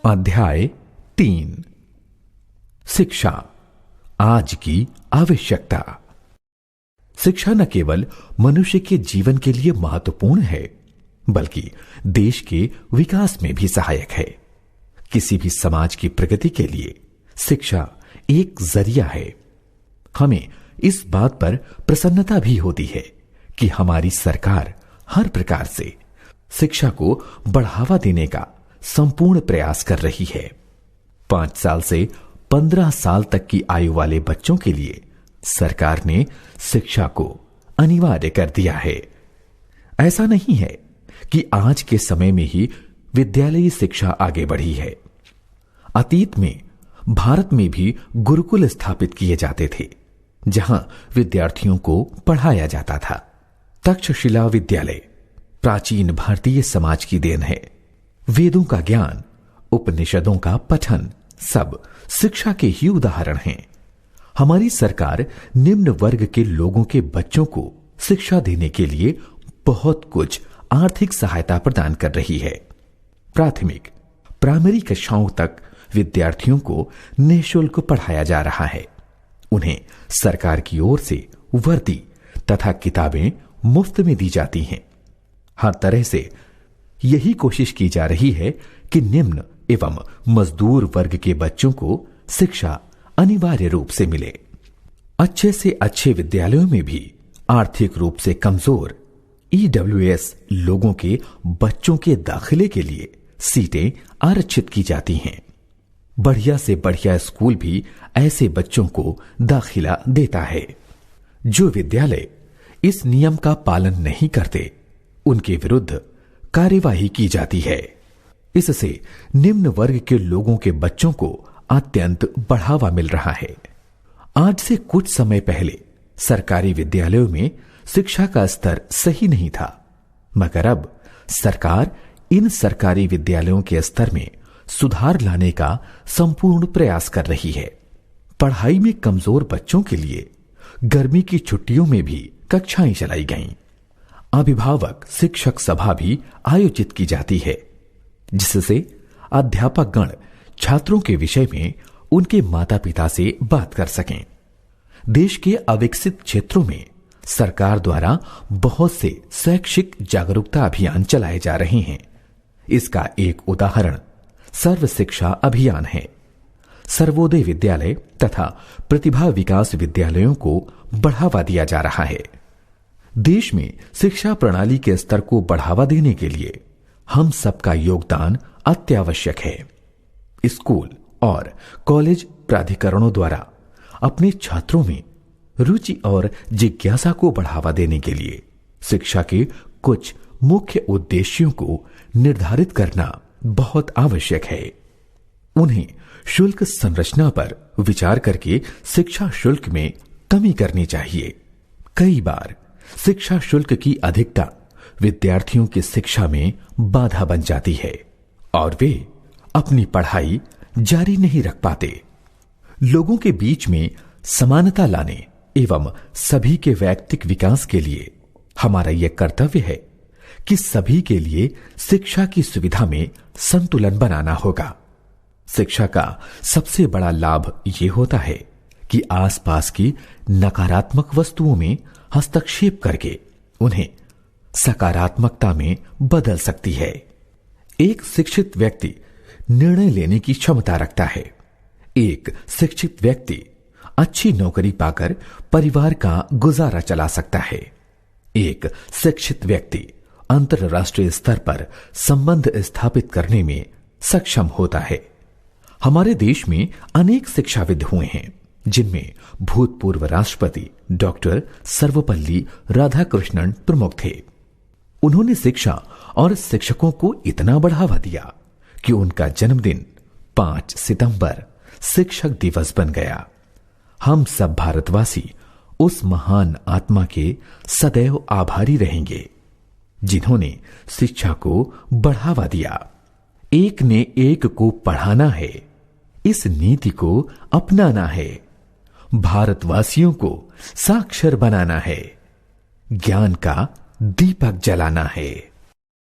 अध्याय 3 शिक्षा आज की आवश्यकता। शिक्षा न केवल मनुष्य के जीवन के लिए महत्वपूर्ण है बल्कि देश के विकास में भी सहायक है। किसी भी समाज की प्रगति के लिए शिक्षा एक जरिया है। हमें इस बात पर प्रसन्नता भी होती है कि हमारी सरकार हर प्रकार से शिक्षा को बढ़ावा देने का संपूर्ण प्रयास कर रही है। 5 साल से 15 साल तक की आयु वाले बच्चों के लिए सरकार ने शिक्षा को अनिवार्य कर दिया है। ऐसा नहीं है कि आज के समय में ही विद्यालयी शिक्षा आगे बढ़ी है। अतीत में भारत में भी गुरुकुल स्थापित किए जाते थे जहां विद्यार्थियों को पढ़ाया जाता था। तक्षशिला विद्यालय प्राचीन भारतीय समाज की देन है। वेदों का ज्ञान, उपनिषदों का पठन सब शिक्षा के ही उदाहरण हैं। हमारी सरकार निम्न वर्ग के लोगों के बच्चों को शिक्षा देने के लिए बहुत कुछ आर्थिक सहायता प्रदान कर रही है। प्राथमिक, प्राइमरी कक्षाओं तक विद्यार्थियों को निःशुल्क पढ़ाया जा रहा है। उन्हें सरकार की ओर से वर्दी तथा किताबें मुफ्त में दी जाती हैं। हर तरह से यही कोशिश की जा रही है कि निम्न एवं मजदूर वर्ग के बच्चों को शिक्षा अनिवार्य रूप से मिले। अच्छे से अच्छे विद्यालयों में भी आर्थिक रूप से कमजोर EWS लोगों के बच्चों के दाखिले के लिए सीटें आरक्षित की जाती हैं। बढ़िया से बढ़िया स्कूल भी ऐसे बच्चों को दाखिला देता है। जो विद्यालय इस नियम का पालन नहीं करते उनके विरुद्ध कार्यवाही की जाती है। इससे निम्न वर्ग के लोगों के बच्चों को अत्यंत बढ़ावा मिल रहा है। आज से कुछ समय पहले सरकारी विद्यालयों में शिक्षा का स्तर सही नहीं था, मगर अब सरकार इन सरकारी विद्यालयों के स्तर में सुधार लाने का संपूर्ण प्रयास कर रही है। पढ़ाई में कमजोर बच्चों के लिए गर्मी की छुट्टियों में भी कक्षाएं चलाई गईं। अभिभावक शिक्षक सभा भी आयोजित की जाती है जिससे अध्यापक गण छात्रों के विषय में उनके माता पिता से बात कर सकें। देश के अविकसित क्षेत्रों में सरकार द्वारा बहुत से शैक्षिक जागरूकता अभियान चलाए जा रहे हैं। इसका एक उदाहरण सर्व शिक्षा अभियान है। सर्वोदय विद्यालय तथा प्रतिभा विकास विद्यालयों को बढ़ावा दिया जा रहा है। देश में शिक्षा प्रणाली के स्तर को बढ़ावा देने के लिए हम सबका योगदान अत्यावश्यक है। स्कूल और कॉलेज प्राधिकरणों द्वारा अपने छात्रों में रुचि और जिज्ञासा को बढ़ावा देने के लिए शिक्षा के कुछ मुख्य उद्देश्यों को निर्धारित करना बहुत आवश्यक है। उन्हें शुल्क संरचना पर विचार करके शिक्षा शुल्क में कमी करनी चाहिए। कई बार शिक्षा शुल्क की अधिकता विद्यार्थियों की शिक्षा में बाधा बन जाती है और वे अपनी पढ़ाई जारी नहीं रख पाते। लोगों के बीच में समानता लाने एवं सभी के वैयक्तिक विकास के लिए हमारा यह कर्तव्य है कि सभी के लिए शिक्षा की सुविधा में संतुलन बनाना होगा। शिक्षा का सबसे बड़ा लाभ यह होता है कि आसपास की नकारात्मक वस्तुओं में हस्तक्षेप करके उन्हें सकारात्मकता में बदल सकती है। एक शिक्षित व्यक्ति निर्णय लेने की क्षमता रखता है। एक शिक्षित व्यक्ति अच्छी नौकरी पाकर परिवार का गुजारा चला सकता है। एक शिक्षित व्यक्ति अंतरराष्ट्रीय स्तर पर संबंध स्थापित करने में सक्षम होता है। हमारे देश में अनेक शिक्षाविद हुए हैं जिनमें भूतपूर्व राष्ट्रपति डॉक्टर सर्वपल्ली राधाकृष्णन प्रमुख थे। उन्होंने शिक्षा और शिक्षकों को इतना बढ़ावा दिया कि उनका जन्मदिन 5 सितंबर शिक्षक दिवस बन गया। हम सब भारतवासी उस महान आत्मा के सदैव आभारी रहेंगे जिन्होंने शिक्षा को बढ़ावा दिया। एक ने एक को पढ़ाना है, इस नीति को अपनाना है। भारतवासियों को साक्षर बनाना है, ज्ञान का दीपक जलाना है।